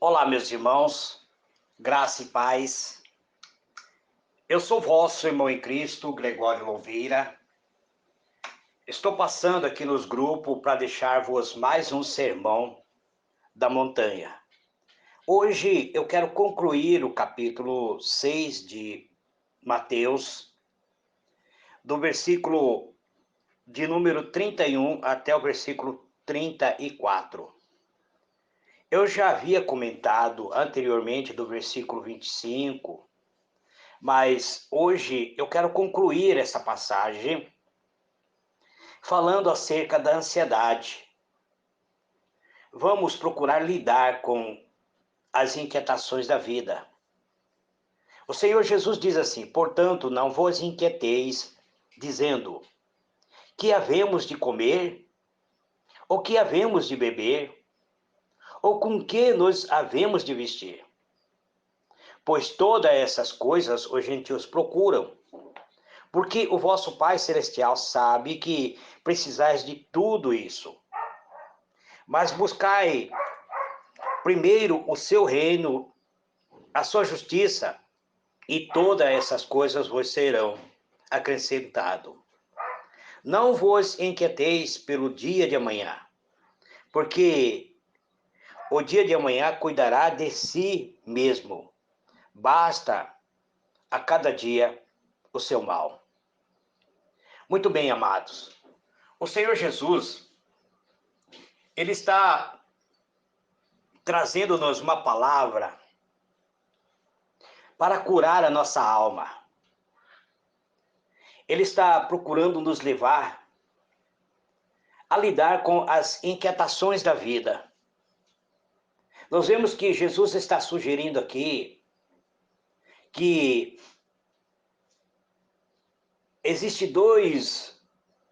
Olá, meus irmãos, graça e paz. Eu sou vosso irmão em Cristo, Gregório Louveira. Estou passando aqui nos grupos para deixar-vos mais um sermão da montanha. Hoje eu quero concluir o capítulo 6 de Mateus, do versículo de número 31 até o versículo 34. Eu já havia comentado anteriormente do versículo 25, mas hoje eu quero concluir essa passagem falando acerca da ansiedade. Vamos procurar lidar com as inquietações da vida. O Senhor Jesus diz assim: portanto, não vos inquieteis, dizendo: que havemos de comer? Ou que havemos de beber? Ou com que nos havemos de vestir? Pois todas essas coisas os gentios procuram. Porque o vosso Pai Celestial sabe que precisais de tudo isso. Mas buscai primeiro o seu reino, a sua justiça, e todas essas coisas vos serão acrescentadas. Não vos inquieteis pelo dia de amanhã, porque o dia de amanhã cuidará de si mesmo. Basta a cada dia o seu mal. Muito bem, amados. O Senhor Jesus, Ele está trazendo-nos uma palavra para curar a nossa alma. Ele está procurando nos levar a lidar com as inquietações da vida. Nós vemos que Jesus está sugerindo aqui que existe dois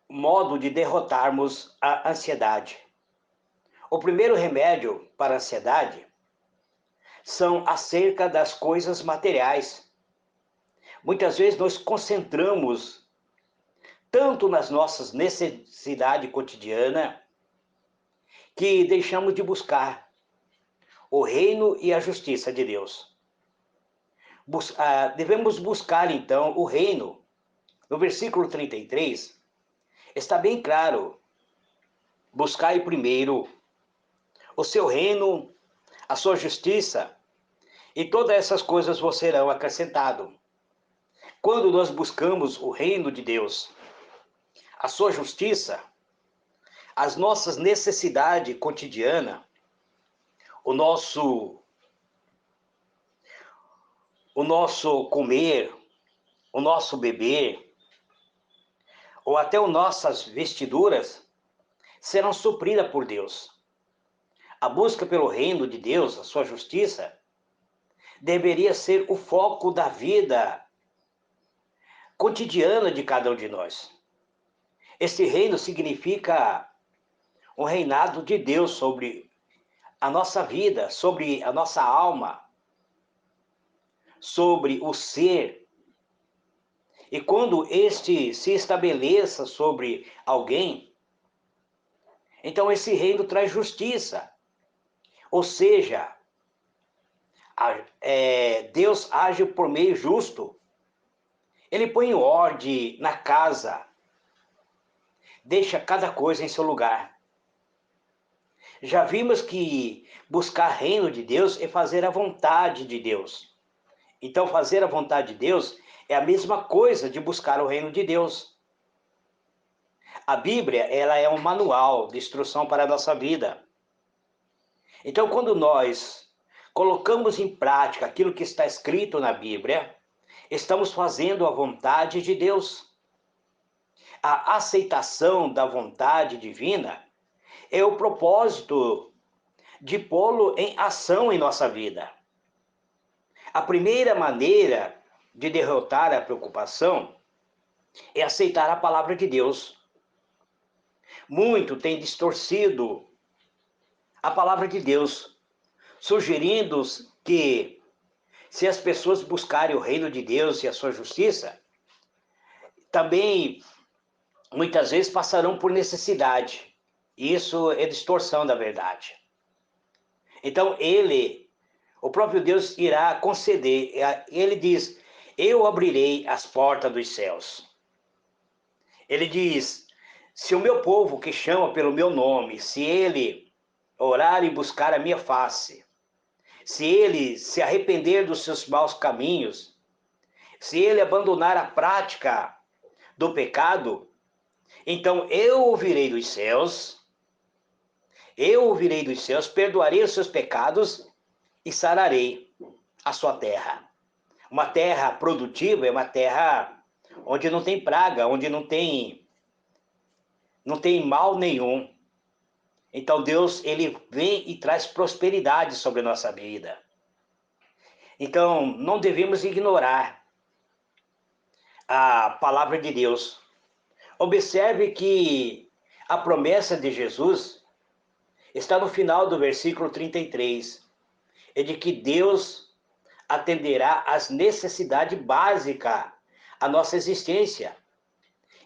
modos de derrotarmos a ansiedade. O primeiro remédio para a ansiedade são acerca das coisas materiais. Muitas vezes nós concentramos tanto nas nossas necessidades cotidianas que deixamos de buscar o reino e a justiça de Deus. Devemos buscar então o reino. No versículo 33, está bem claro: buscai primeiro o seu reino, a sua justiça, e todas essas coisas vos serão acrescentadas. Quando nós buscamos o reino de Deus, a sua justiça, as nossas necessidades cotidianas, o nosso comer, o nosso beber, ou até as nossas vestiduras, serão supridas por Deus. A busca pelo reino de Deus, a sua justiça, deveria ser o foco da vida cotidiana de cada um de nós. Esse reino significa o reinado de Deus sobre a nossa vida, sobre a nossa alma, sobre o ser. E quando este se estabeleça sobre alguém, então esse reino traz justiça. Ou seja, Deus age por meio justo. Ele põe ordem na casa, deixa cada coisa em seu lugar. Já vimos que buscar o reino de Deus é fazer a vontade de Deus. Então, fazer a vontade de Deus é a mesma coisa de buscar o reino de Deus. A Bíblia, ela é um manual de instrução para a nossa vida. Então, quando nós colocamos em prática aquilo que está escrito na Bíblia, estamos fazendo a vontade de Deus. A aceitação da vontade divina é o propósito de pô-lo em ação em nossa vida. A primeira maneira de derrotar a preocupação é aceitar a palavra de Deus. Muito tem distorcido a palavra de Deus, sugerindo que se as pessoas buscarem o reino de Deus e a sua justiça, também muitas vezes passarão por necessidade. Isso é distorção da verdade. Então ele O próprio Deus irá conceder. Ele diz: eu abrirei as portas dos céus. Ele diz: se o meu povo que chama pelo meu nome, se ele orar e buscar a minha face, se ele se arrepender dos seus maus caminhos, se ele abandonar a prática do pecado, então eu ouvirei dos céus, perdoarei os seus pecados e sararei a sua terra. Uma terra produtiva é uma terra onde não tem praga, onde não tem mal nenhum. Então Deus, ele vem e traz prosperidade sobre a nossa vida. Então não devemos ignorar a palavra de Deus. Observe que a promessa de Jesus está no final do versículo 33. É de que Deus atenderá às necessidades básicas à nossa existência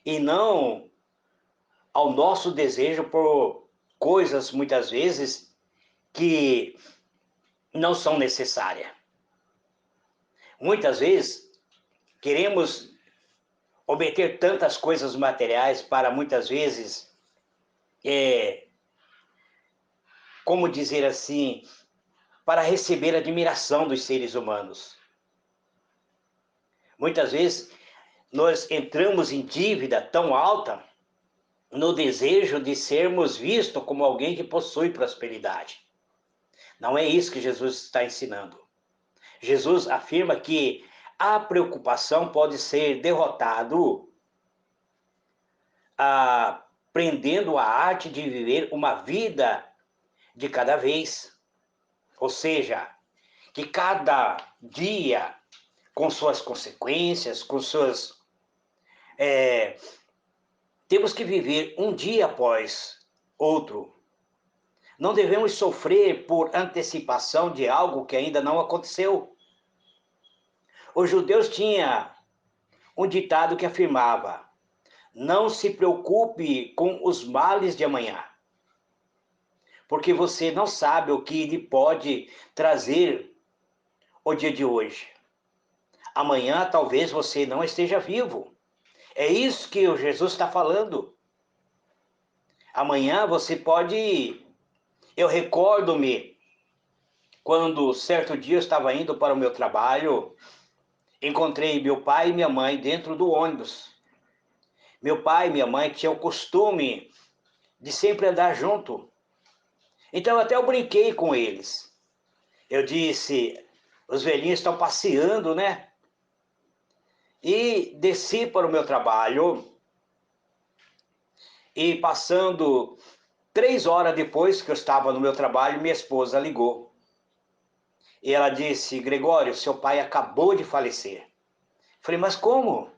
e não ao nosso desejo por coisas, muitas vezes, que não são necessárias. Muitas vezes, queremos obter tantas coisas materiais para, muitas vezes, como dizer assim, para receber a admiração dos seres humanos. Muitas vezes, nós entramos em dívida tão alta no desejo de sermos vistos como alguém que possui prosperidade. Não é isso que Jesus está ensinando. Jesus afirma que a preocupação pode ser derrotado aprendendo a arte de viver uma vida de cada vez. Ou seja, que cada dia, com suas consequências, com suas... temos que viver um dia após outro. Não devemos sofrer por antecipação de algo que ainda não aconteceu. Os judeus tinham um ditado que afirmava: não se preocupe com os males de amanhã, porque você não sabe o que lhe pode trazer o dia de hoje. Amanhã talvez você não esteja vivo. É isso que o Jesus está falando. Amanhã você pode... Eu recordo-me quando certo dia eu estava indo para o meu trabalho, encontrei meu pai e minha mãe dentro do ônibus. Meu pai e minha mãe tinham o costume de sempre andar junto. Então até eu brinquei com eles. Eu disse: os velhinhos estão passeando, né? E desci para o meu trabalho. E passando 3 horas depois que eu estava no meu trabalho, minha esposa ligou. E ela disse: Gregório, seu pai acabou de falecer. Falei: mas como?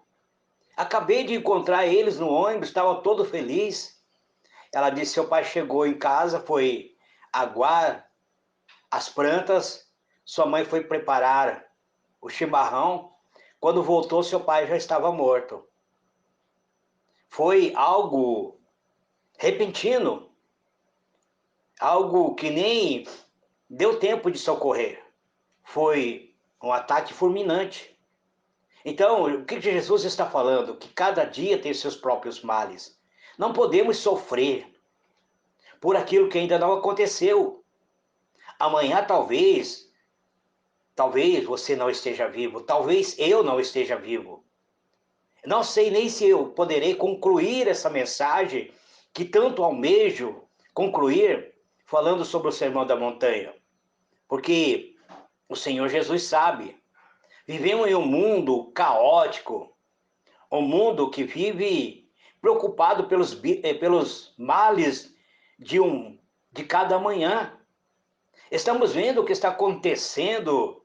Acabei de encontrar eles no ônibus, estava todo feliz. Ela disse: seu pai chegou em casa, foi aguar as plantas, sua mãe foi preparar o chimarrão. Quando voltou, seu pai já estava morto. Foi algo repentino, algo que nem deu tempo de socorrer. Foi um ataque fulminante. Então, o que Jesus está falando? Que cada dia tem seus próprios males. Não podemos sofrer por aquilo que ainda não aconteceu. Amanhã talvez você não esteja vivo, talvez eu não esteja vivo. Não sei nem se eu poderei concluir essa mensagem que tanto almejo concluir falando sobre o Sermão da Montanha. Porque o Senhor Jesus sabe. Vivemos em um mundo caótico, um mundo que vive preocupado pelos males de cada manhã. Estamos vendo o que está acontecendo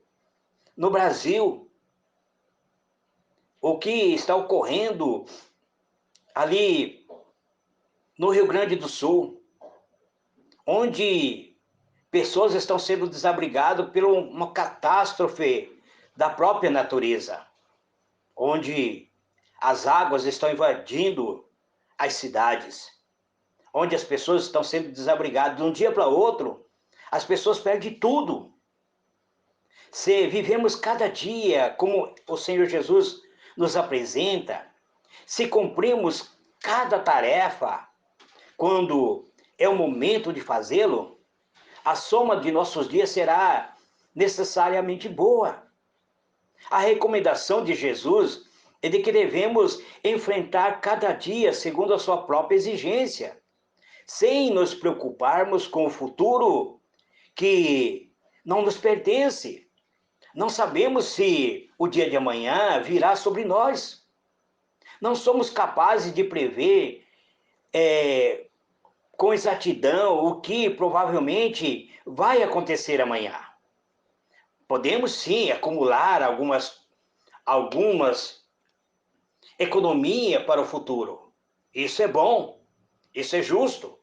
no Brasil, o que está ocorrendo ali no Rio Grande do Sul, onde pessoas estão sendo desabrigadas por uma catástrofe da própria natureza, onde as águas estão invadindo as cidades, onde as pessoas estão sendo desabrigadas. De um dia para outro, as pessoas perdem tudo. se vivemos cada dia como o Senhor Jesus nos apresenta, se cumprimos cada tarefa quando é o momento de fazê-lo, a soma de nossos dias será necessariamente boa. A recomendação de Jesus é de que devemos enfrentar cada dia segundo a sua própria exigência, sem nos preocuparmos com o futuro que não nos pertence. Não sabemos se o dia de amanhã virá sobre nós. Não somos capazes de prever com exatidão o que provavelmente vai acontecer amanhã. Podemos sim acumular algumas economia para o futuro. Isso é bom, isso é justo.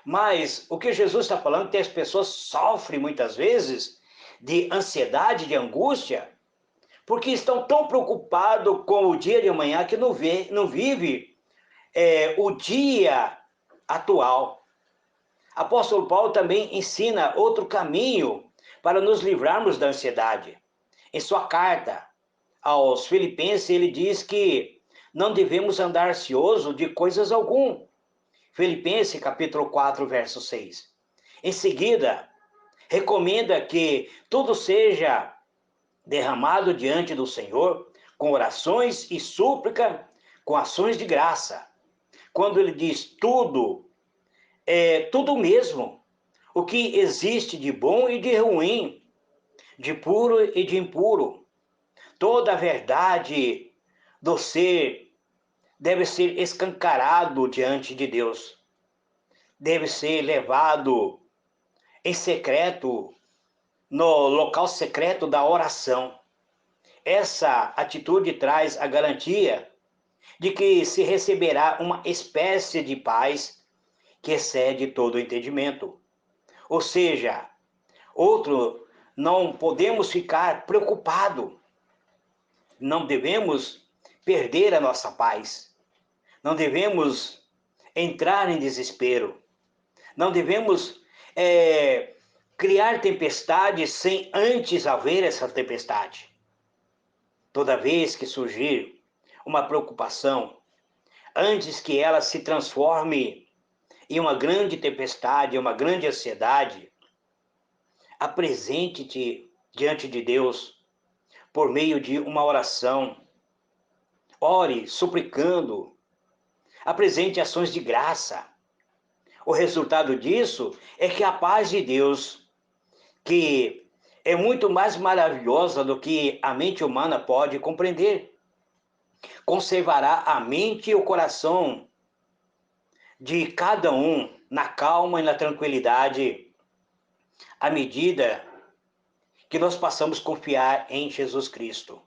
Mas o que Jesus está falando é que as pessoas sofrem muitas vezes de ansiedade, de angústia, porque estão tão preocupados com o dia de amanhã que não vive o dia atual. Apóstolo Paulo também ensina outro caminho para nos livrarmos da ansiedade. Em sua carta aos Filipenses, ele diz que não devemos andar ansioso de coisas algum. Filipenses capítulo 4, verso 6. Em seguida, recomenda que tudo seja derramado diante do Senhor com orações e súplica, com ações de graça. Quando ele diz tudo, é tudo mesmo. O que existe de bom e de ruim, de puro e de impuro. Toda a verdade do ser deve ser escancarado diante de Deus. Deve ser levado em secreto, no local secreto da oração. Essa atitude traz a garantia de que se receberá uma espécie de paz que excede todo o entendimento. Ou seja, não podemos ficar preocupados, não devemos perder a nossa paz, não devemos entrar em desespero, não devemos criar tempestade sem antes haver essa tempestade. Toda vez que surgir uma preocupação, antes que ela se transforme em uma grande tempestade, uma grande ansiedade, apresente-te diante de Deus por meio de uma oração. Ore suplicando, apresente ações de graça. O resultado disso é que a paz de Deus, que é muito mais maravilhosa do que a mente humana pode compreender, conservará a mente e o coração de cada um na calma e na tranquilidade, à medida que nós passamos a confiar em Jesus Cristo.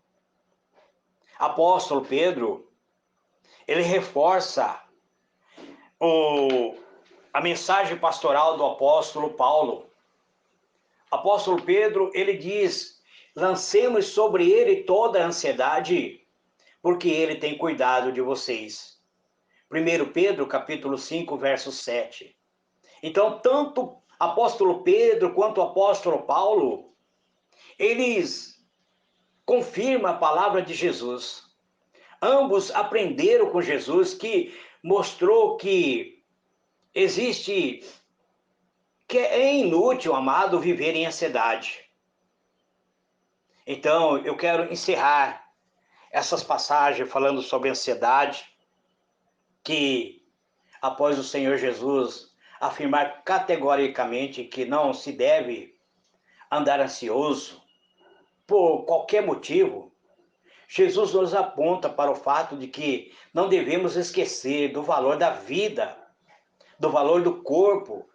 Apóstolo Pedro, ele reforça a mensagem pastoral do apóstolo Paulo. Apóstolo Pedro, ele diz: lancemos sobre ele toda a ansiedade, porque ele tem cuidado de vocês. 1 Pedro, capítulo 5, verso 7. Então, tanto apóstolo Pedro quanto o apóstolo Paulo, eles confirmam a palavra de Jesus. Ambos aprenderam com Jesus, que mostrou que que é inútil, amado, viver em ansiedade. Então, eu quero encerrar essas passagens falando sobre ansiedade, que após o Senhor Jesus afirmar categoricamente que não se deve andar ansioso por qualquer motivo, Jesus nos aponta para o fato de que não devemos esquecer do valor da vida, do valor do corpo,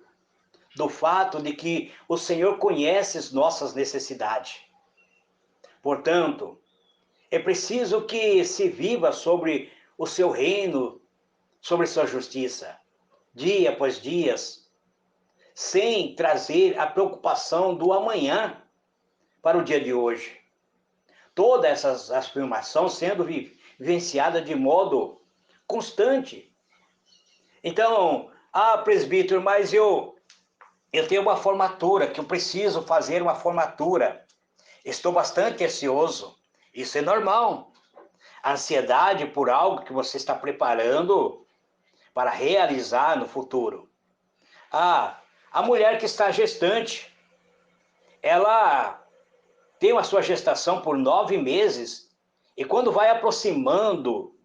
do fato de que o Senhor conhece as nossas necessidades. Portanto, é preciso que se viva sobre o seu reino, sobre sua justiça, dia após dia, sem trazer a preocupação do amanhã para o dia de hoje. Todas essas afirmações sendo vivenciadas de modo constante. Então, presbítero, mas eu tenho uma formatura, que eu preciso fazer uma formatura. Estou bastante ansioso. Isso é normal. A ansiedade por algo que você está preparando para realizar no futuro. Ah, a mulher que está gestante, ela tem a sua gestação por 9 meses e quando vai aproximando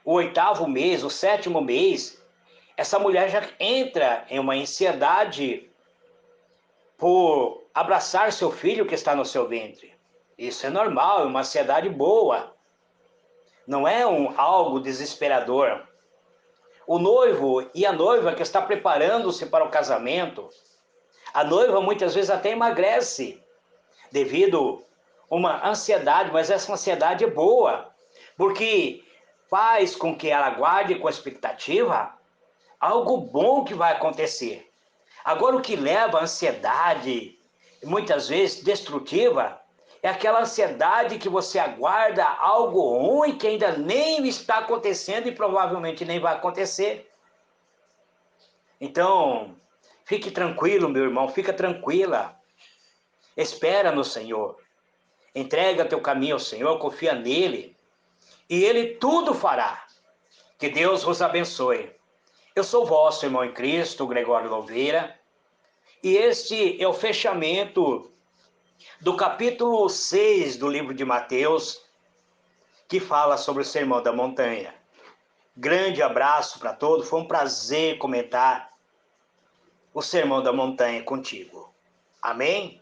o 8º mês, o 7º mês, essa mulher já entra em uma ansiedade por abraçar seu filho que está no seu ventre. Isso é normal, é uma ansiedade boa. Não é algo desesperador. O noivo e a noiva que está preparando-se para o casamento, a noiva muitas vezes até emagrece devido a uma ansiedade, mas essa ansiedade é boa, porque faz com que ela guarde com expectativa algo bom que vai acontecer. Agora, o que leva à ansiedade, muitas vezes destrutiva, é aquela ansiedade que você aguarda algo ruim que ainda nem está acontecendo e provavelmente nem vai acontecer. Então, fique tranquilo, meu irmão, fica tranquila. Espera no Senhor. Entrega teu caminho ao Senhor, confia nele. E ele tudo fará. Que Deus vos abençoe. Eu sou vosso irmão em Cristo, Gregório Louveira. E este é o fechamento do capítulo 6 do livro de Mateus, que fala sobre o Sermão da Montanha. Grande abraço para todos, foi um prazer comentar o Sermão da Montanha contigo. Amém?